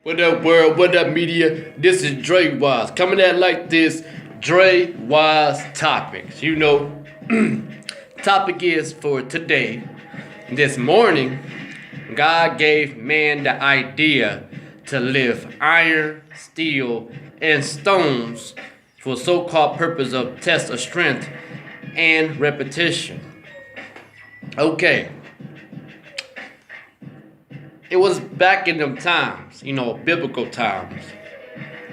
What up, world? What up, media? This is Drewize coming at like this. Drewize Topics. Topic is for today. This morning, God gave man the idea to lift iron, steel, and stones for so-called purpose of test of strength and repetition. Okay. It was back in them times, biblical times,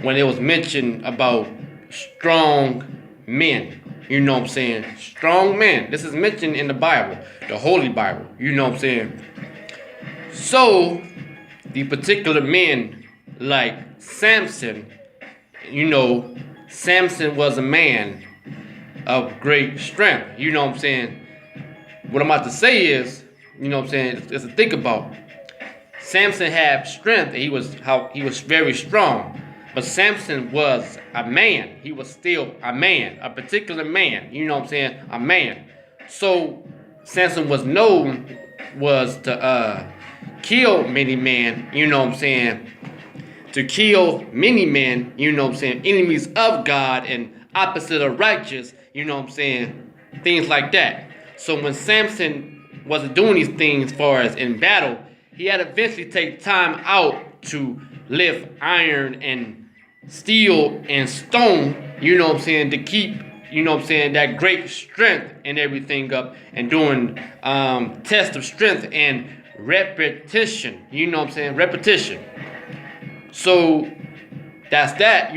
when it was mentioned about strong men. You know what I'm saying? Strong men. This is mentioned in the Bible, the Holy Bible. You know what I'm saying? So, the particular men like Samson, Samson was a man of great strength. You know what I'm saying? What I'm about to say is, is to think about. Samson had strength. He was very strong. But Samson was a man. He was still a man, a particular man. You know what I'm saying? A man. So Samson was known to kill many men. You know what I'm saying? To kill many men. You know what I'm saying? Enemies of God and opposite of righteous. You know what I'm saying? Things like that. So when Samson wasn't doing these things as far as in battle, he had to eventually take time out to lift iron and steel and stone, to keep, that great strength and everything up and doing test of strength and repetition, repetition. So that's that,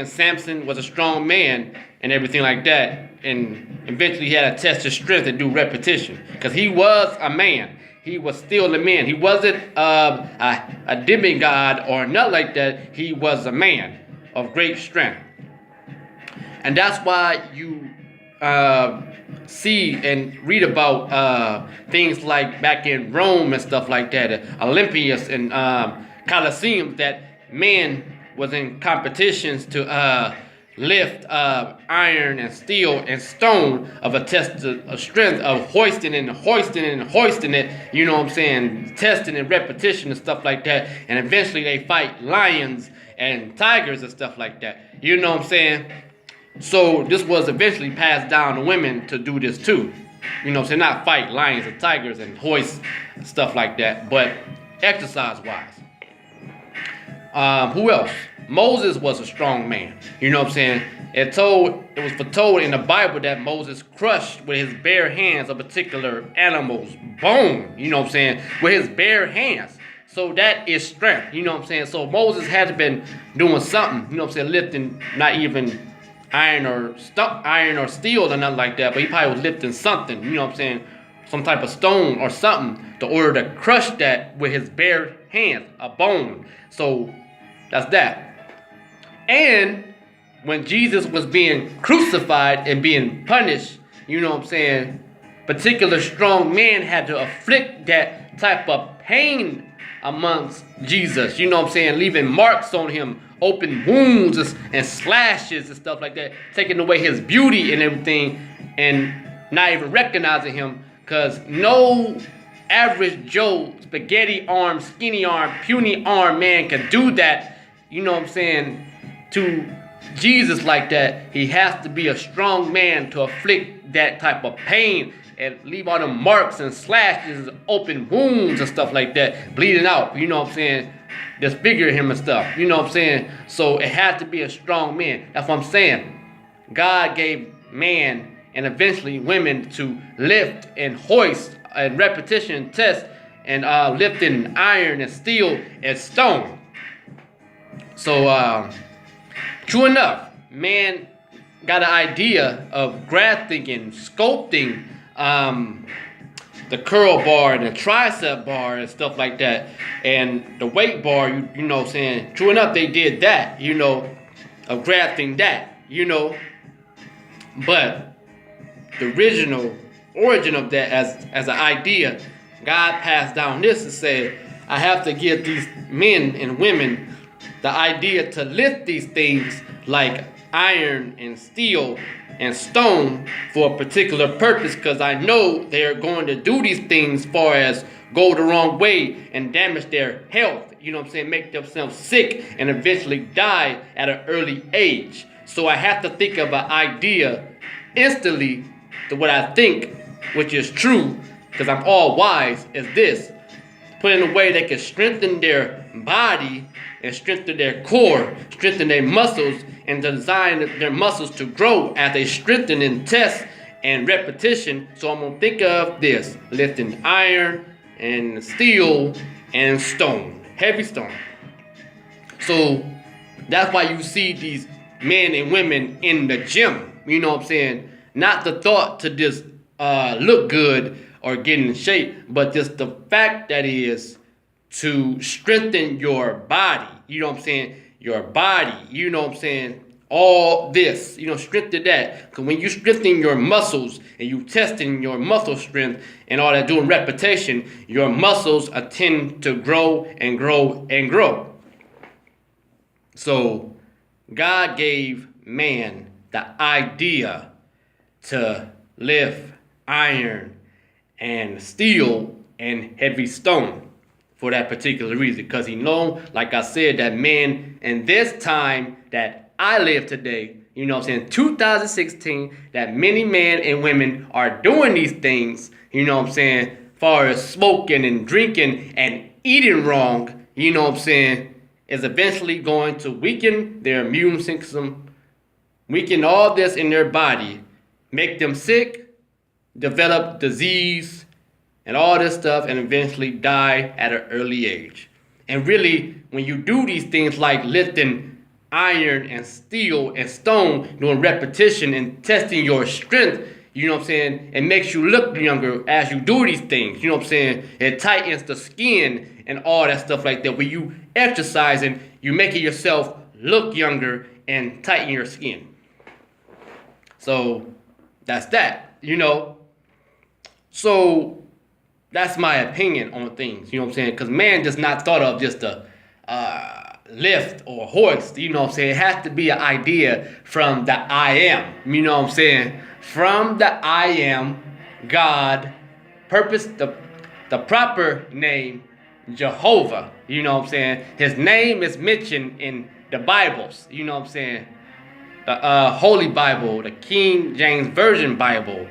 Samson was a strong man and everything like that, and eventually he had to test his strength and do repetition because he was a man. He was still a man. He wasn't a demigod or nothing like that. He was a man of great strength. And that's why you see and read about things like back in Rome and stuff like that, Olympias and Colosseum, that man was in competitions to lift iron and steel and stone of a test of strength of hoisting it, testing and repetition and stuff like that. And eventually they fight lions and tigers and stuff like that. You know what I'm saying? So this was eventually passed down to women to do this too. Not fight lions and tigers and hoist stuff like that, but exercise-wise. Who else? Moses was a strong man. You know what I'm saying? It was foretold in the Bible that Moses crushed with his bare hands a particular animal's bone. You know what I'm saying? With his bare hands. So that is strength. You know what I'm saying? So Moses had to been doing something. Lifting not even iron or steel or nothing like that, but he probably was lifting something. You know what I'm saying? Some type of stone or something to order to crush that with his bare hands, a bone. So that's that. And when Jesus was being crucified and being punished, particular strong men had to afflict that type of pain amongst Jesus, leaving marks on him, open wounds and slashes and stuff like that, taking away his beauty and everything, and not even recognizing him, because no average Joe, spaghetti arm, skinny arm, puny arm man can do that, to Jesus like that. He has to be a strong man to afflict that type of pain and leave all the marks and slashes, open wounds and stuff like that, bleeding out, disfigure him and stuff, So it had to be a strong man. That's what I'm saying. God gave man and eventually women to lift and hoist and repetition test and lifting iron and steel and stone. So, true enough, man got an idea of grafting and sculpting the curl bar and the tricep bar and stuff like that, and the weight bar. True enough, they did that. Of grafting that. But the original origin of that as an idea, God passed down this and said, I have to give these men and women the idea to lift these things like iron and steel and stone for a particular purpose, because I know they're going to do these things as far as go the wrong way and damage their health make themselves sick and eventually die at an early age. So I have to think of an idea instantly to what I think, which is true, because I'm all wise, is this. Put in a way that can strengthen their body and strengthen their core, strengthen their muscles, and design their muscles to grow as they strengthen in test and repetition. So I'm going to think of this, lifting iron and steel and stone, heavy stone. So that's why you see these men and women in the gym, not the thought to just look good or get in shape, but just the fact that is to strengthen your body, your body, all this, strengthen that. Because when you strengthen your muscles and you testing your muscle strength and all that, doing repetition, your muscles tend to grow and grow and grow. So God gave man the idea to lift iron and steel and heavy stone for that particular reason. Because he know, like I said, that man in this time that I live today, 2016, that many men and women are doing these things, far as smoking and drinking and eating wrong, is eventually going to weaken their immune system, weaken all this in their body, make them sick, develop disease, and all this stuff, and eventually die at an early age. And really, when you do these things like lifting iron and steel and stone, doing repetition and testing your strength, it makes you look younger as you do these things, it tightens the skin and all that stuff like that. When you exercising, you making yourself look younger and tighten your skin. So that's that, So that's my opinion on things, because man does not thought of just a lift or hoist, It has to be an idea from the I am, From the I am, God, purpose, the proper name, Jehovah, His name is mentioned in the Bibles, The Holy Bible, the King James Version Bible,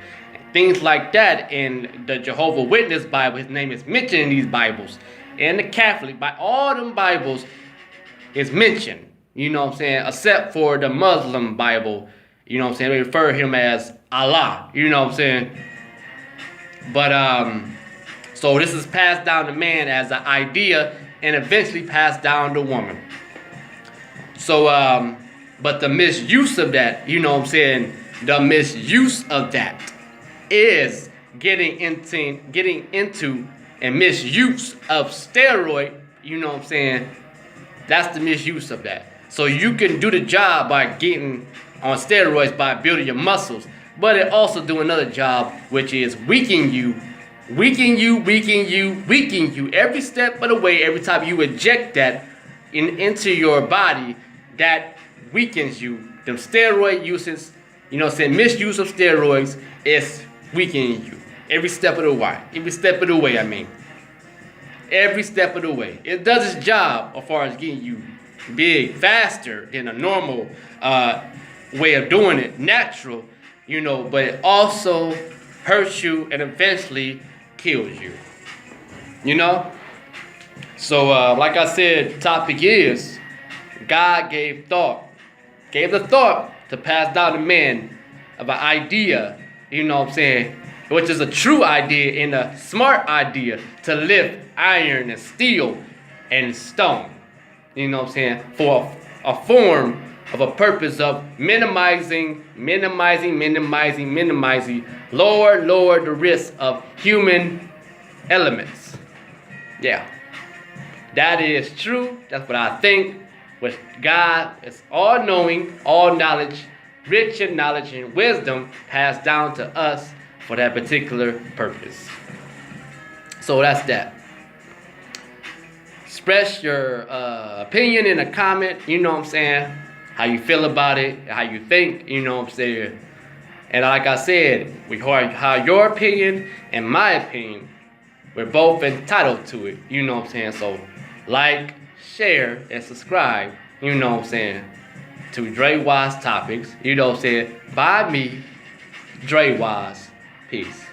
things like that. In the Jehovah Witness Bible, his name is mentioned in these Bibles. And the Catholic, by all them Bibles, is mentioned, except for the Muslim Bible, they refer him as Allah, But, so this is passed down to man as an idea and eventually passed down to woman. So, but the misuse of that, the misuse of that is getting into and misuse of steroid, That's the misuse of that. So you can do the job by getting on steroids by building your muscles, but it also do another job, which is weaken you every step of the way. Every time you inject that into your body, that weakens you. Them steroid uses, misuse of steroids is weakening you every step of the way. Every step of the way, Every step of the way. It does its job as far as getting you big faster than a normal way of doing it, natural, but it also hurts you and eventually kills you. So like I said, the topic is God gave the thought to pass down to man of an idea, which is a true idea and a smart idea to lift iron and steel and stone, for a form of a purpose of minimizing, lower the risk of human elements. Yeah, that is true. That's what I think. Which God is all knowing, all knowledge, rich in knowledge and wisdom, passed down to us for that particular purpose. So that's that. Express your opinion in a comment, how you feel about it, how you think, And like I said, how your opinion and my opinion, we're both entitled to it, So like, share, and subscribe, you know what I'm saying, to Drewize Topics, you know what I'm saying, by me, Drewize. Peace.